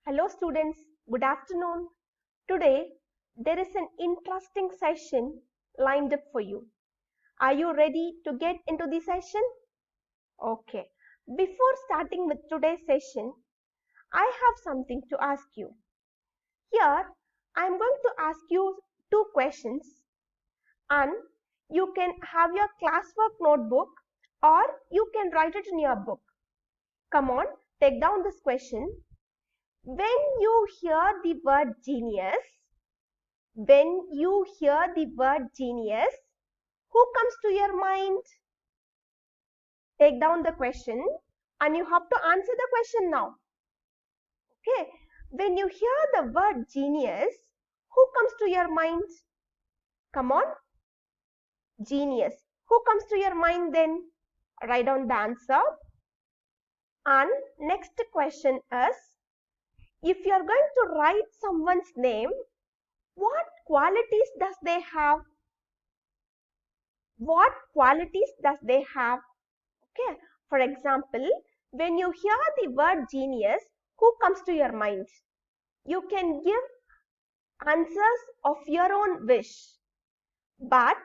Hello students, good afternoon. Today there is an interesting session lined up for you. Are you ready to get into the session? Okay. Before starting with today's session, I have something to ask you. Here I am going to ask you two questions and you can have your classwork notebook or you can write it in your book. Come on, take down this question. When you hear the word genius, who comes to your mind? Take down the question and you have to answer the question now. Okay. When you hear the word genius, who comes to your mind? Come on. Genius. Who comes to your mind then? Write down the answer. And next question is, if you are going to write someone's name, what qualities does they have? What qualities does they have? Okay. For example, when you hear the word genius, who comes to your mind? You can give answers of your own wish. But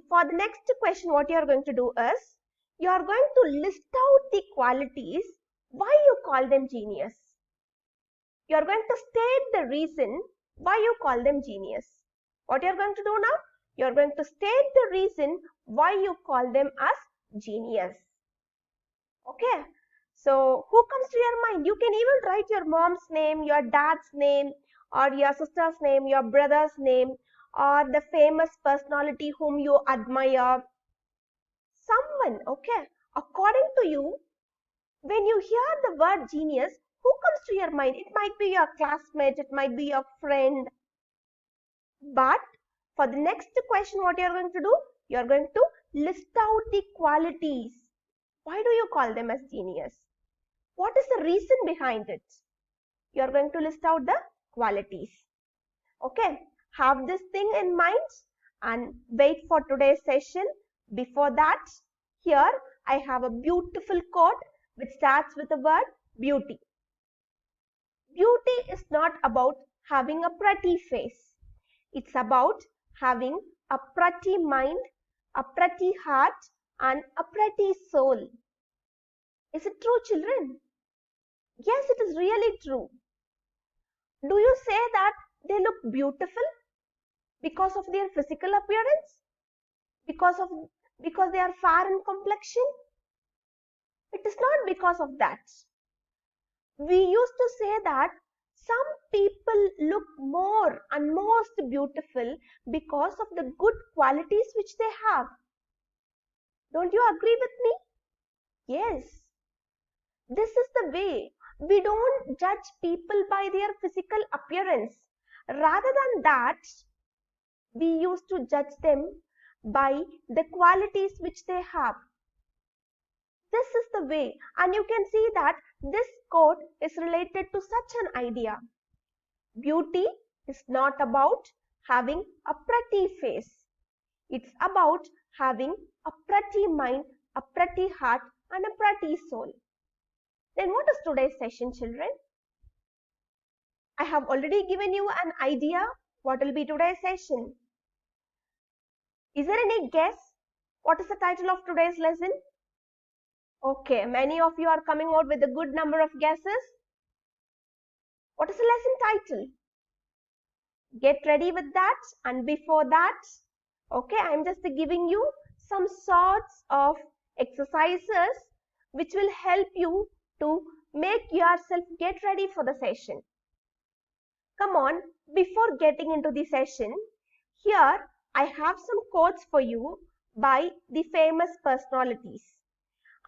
for the next question, what you are going to do is, you are going to list out the qualities why you call them genius. You are going to state the reason why you call them genius. What you are going to do now? You are going to state the reason why you call them as genius. Okay. So, who comes to your mind? You can even write your mom's name, your dad's name, or your sister's name, your brother's name, or the famous personality whom you admire. Someone, okay. According to you, when you hear the word genius, who comes to your mind? It might be your classmate, it might be your friend. But for the next question, what you are going to do? You are going to list out the qualities. Why do you call them as genius? What is the reason behind it? You are going to list out the qualities. Okay, have this thing in mind and wait for today's session. Before that, here I have a beautiful quote which starts with the word beauty. Beauty is not about having a pretty face. It's about having a pretty mind, a pretty heart, and a pretty soul. Is it true, children? Yes, it is really true. Do you say that they look beautiful because of their physical appearance? Because they are fair in complexion? It is not because of that. We used to say that some people look more and most beautiful because of the good qualities which they have. Don't you agree with me? Yes. This is the way. We don't judge people by their physical appearance. Rather than that, we used to judge them by the qualities which they have. This is the way, and you can see that this quote is related to such an idea. Beauty is not about having a pretty face. It's about having a pretty mind, a pretty heart, and a pretty soul. Then what is today's session, children? I have already given you an idea what will be today's session. Is there any guess? What is the title of today's lesson? Okay, many of you are coming out with a good number of guesses. What is the lesson title? Get ready with that. And before that, okay, I am just giving you some sorts of exercises which will help you to make yourself get ready for the session. Come on, before getting into the session, here I have some quotes for you by the famous personalities.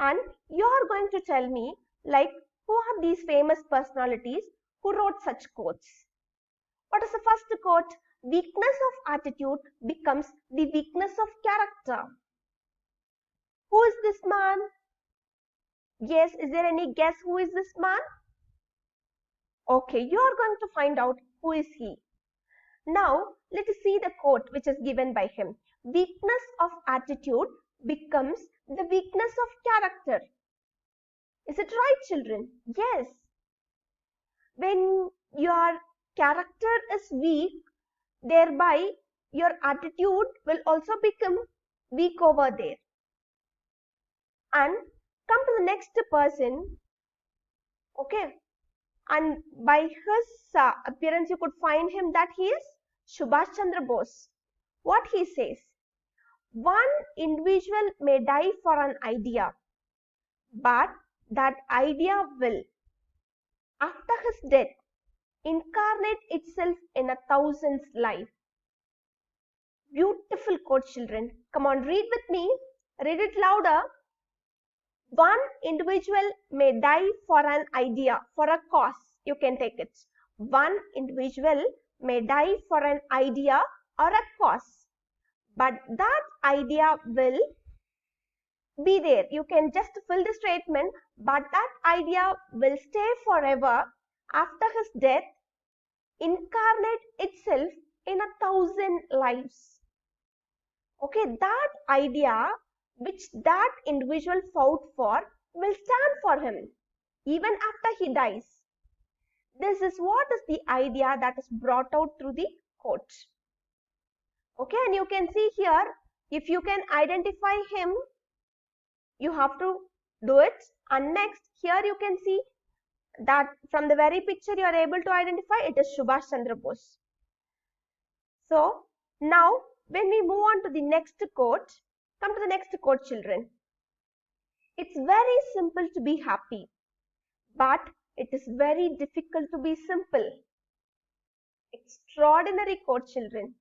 And you are going to tell me, like, who are these famous personalities who wrote such quotes? What is the first quote? Weakness of attitude becomes the weakness of character. Who is this man? Yes, is there any guess who is this man? Okay, you are going to find out who is he. Now, let us see the quote which is given by him. Weakness of attitude becomes the weakness of character. Is it right, children? Yes. When your character is weak, thereby your attitude will also become weak over there. And come to the next person, okay, and by his appearance you could find him that he is Subhash Chandra Bose. What he says, one individual may die for an idea, but that idea will, after his death, incarnate itself in a thousand's life. Beautiful quote, children. Come on, read with me. Read it louder. One individual may die for an idea, for a cause. You can take it. One individual may die for an idea or a cause, but that idea will be there. You can just fill the statement, but that idea will stay forever after his death, incarnate itself in 1,000 lives. Okay, that idea which that individual fought for will stand for him even after he dies. This is what is the idea that is brought out through the quote. Okay, and you can see here, if you can identify him, you have to do it. And next, here you can see that from the very picture you are able to identify it is Subhash Chandra Bose. So now when we move on to the next quote, come to the next quote, children. It's very simple to be happy, but it is very difficult to be simple. Extraordinary quote, children.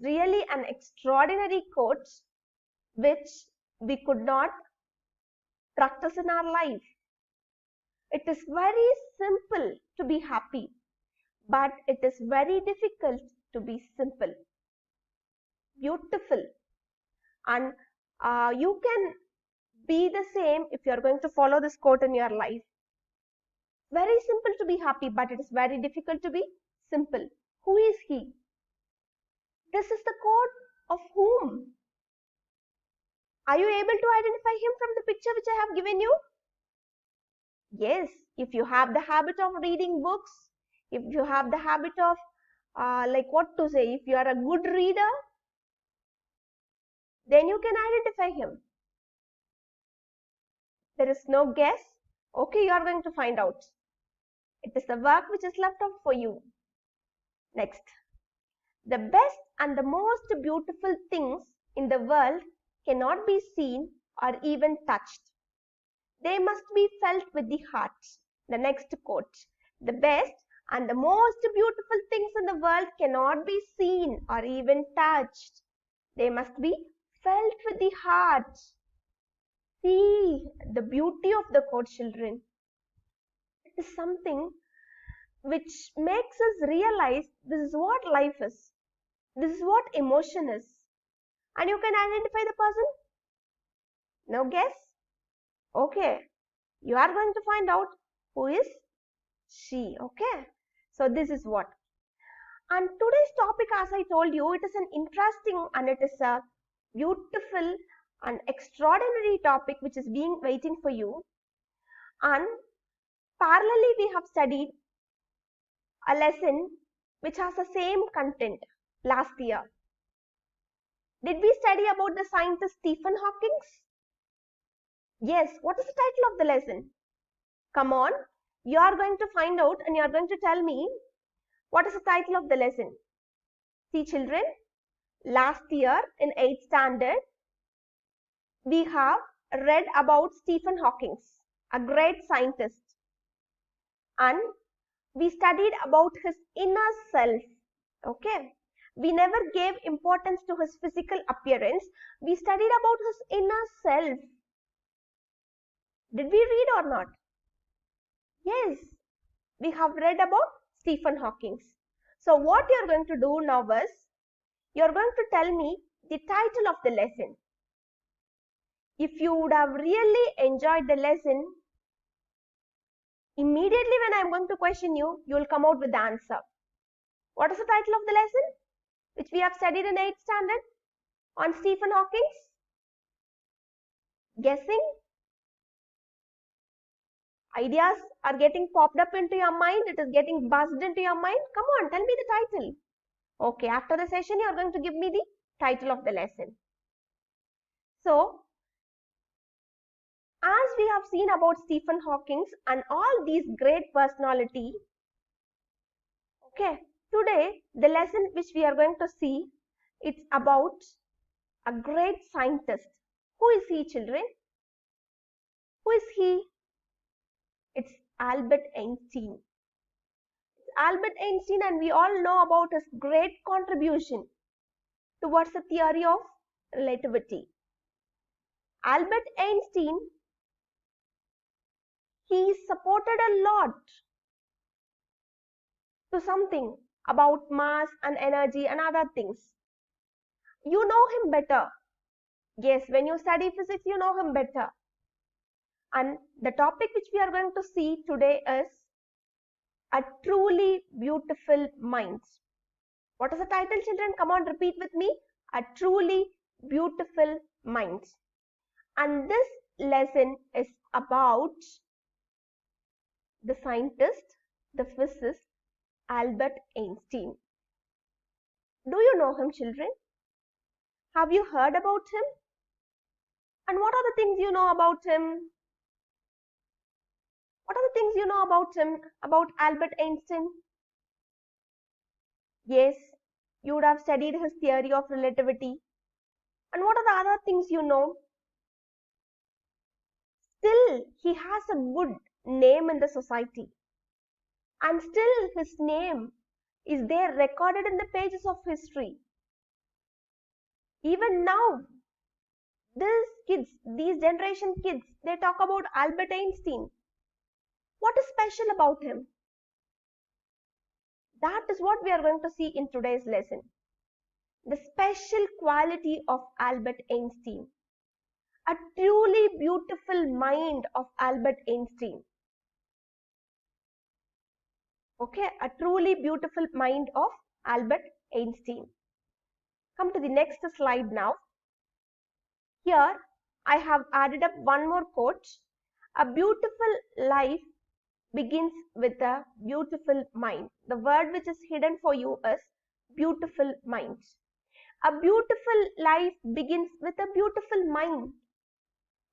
Really an extraordinary quote which we could not practice in our life. It is very simple to be happy, but it is very difficult to be simple. Beautiful. And you can be the same if you are going to follow this quote in your life. Very simple to be happy, but it is very difficult to be simple. Who is he? This is the quote of whom? Are you able to identify him from the picture which I have given you? Yes, if you have the habit of reading books, if you have the habit of, if you are a good reader, then you can identify him. There is no guess. Okay, you are going to find out. It is the work which is left out for you. Next. The best and the most beautiful things in the world cannot be seen or even touched. They must be felt with the heart. The next quote. The best and the most beautiful things in the world cannot be seen or even touched. They must be felt with the heart. See the beauty of the quote, children. It is something which makes us realize this is what life is. This is what emotion is. And you can identify the person? No guess? Okay. You are going to find out who is she. Okay. So this is what. And today's topic, as I told you, it is an interesting and it is a beautiful and extraordinary topic which is waiting for you. And parallelly we have studied a lesson which has the same content last year. Did we study about the scientist Stephen Hawking? Yes. What is the title of the lesson? Come on. You are going to find out and you are going to tell me what is the title of the lesson. See, children, last year in 8th standard, we have read about Stephen Hawking, a great scientist. And we studied about his inner self. Okay. We never gave importance to his physical appearance. We studied about his inner self. Did we read or not? Yes. We have read about Stephen Hawking. So what you are going to do now is, you are going to tell me the title of the lesson. If you would have really enjoyed the lesson, immediately when I am going to question you, you will come out with the answer. What is the title of the lesson which we have studied in 8th standard on Stephen Hawking? Guessing? Ideas are getting popped up into your mind. It is getting buzzed into your mind. Come on, tell me the title. Okay, after the session, you are going to give me the title of the lesson. So, as we have seen about Stephen Hawking and all these great personality, okay, today the lesson which we are going to see, it's about a great scientist. Who is he, children? Who is he? It's Albert Einstein. It's Albert Einstein, and we all know about his great contribution towards the theory of relativity. Albert Einstein, he supported a lot to something about mass and energy and other things. You know him better. Yes, when you study physics, you know him better. And the topic which we are going to see today is a truly beautiful mind. What is the title, children? Come on, repeat with me. A truly beautiful mind. And this lesson is about the scientist, the physicist, Albert Einstein. Do you know him, children? Have you heard about him? And what are the things you know about him? What are the things you know about him, about Albert Einstein? Yes, you would have studied his theory of relativity. And what are the other things you know? Still, he has a good name in the society. And still, his name is there recorded in the pages of history. Even now, these generation kids, they talk about Albert Einstein. What is special about him? That is what we are going to see in today's lesson. The special quality of Albert Einstein. A truly beautiful mind of Albert Einstein. Okay, a truly beautiful mind of Albert Einstein. Come to the next slide now. Here, I have added up one more quote. A beautiful life begins with a beautiful mind. The word which is hidden for you is beautiful mind. A beautiful life begins with a beautiful mind.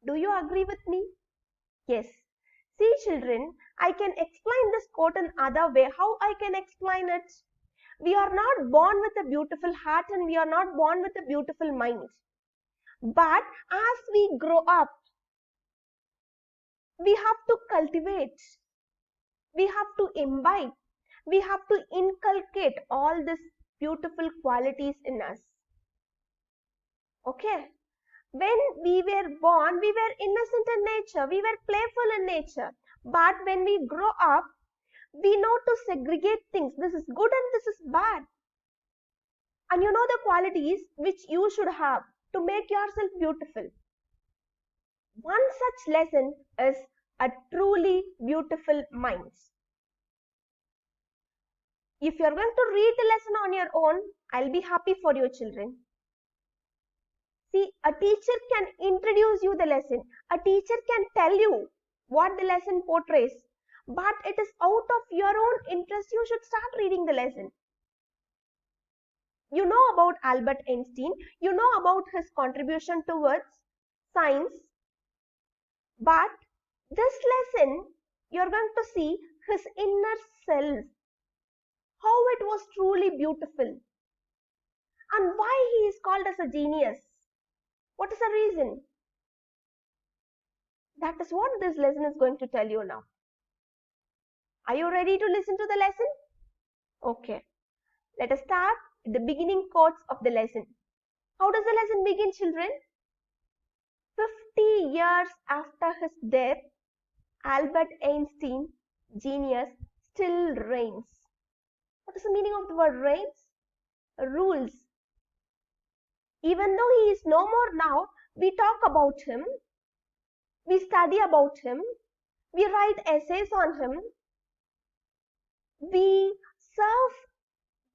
Do you agree with me? Yes. See, children, I can explain this quote in other way. How I can explain it? We are not born with a beautiful heart and we are not born with a beautiful mind. But as we grow up, we have to cultivate, we have to imbibe, we have to inculcate all these beautiful qualities in us. Okay? When we were born, we were innocent in nature, we were playful in nature. But when we grow up, we know to segregate things. This is good and this is bad. And you know the qualities which you should have to make yourself beautiful. One such lesson is a truly beautiful mind. If you are going to read the lesson on your own, I'll be happy for your children. See, a teacher can introduce you the lesson. A teacher can tell you what the lesson portrays. But it is out of your own interest you should start reading the lesson. You know about Albert Einstein. You know about his contribution towards science. But this lesson, you're going to see his inner self. How it was truly beautiful. And why he is called as a genius. What is the reason? That is what this lesson is going to tell you now. Are you ready to listen to the lesson? Okay. Let us start with the beginning quotes of the lesson. How does the lesson begin, children? 50 years after his death, Albert Einstein, genius, still reigns. What is the meaning of the word reigns? Rules. Even though he is no more now, we talk about him, we study about him, we write essays on him, we surf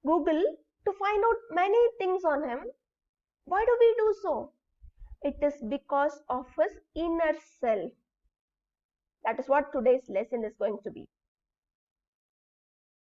Google to find out many things on him. Why do we do so? It is because of his inner self. That is what today's lesson is going to be.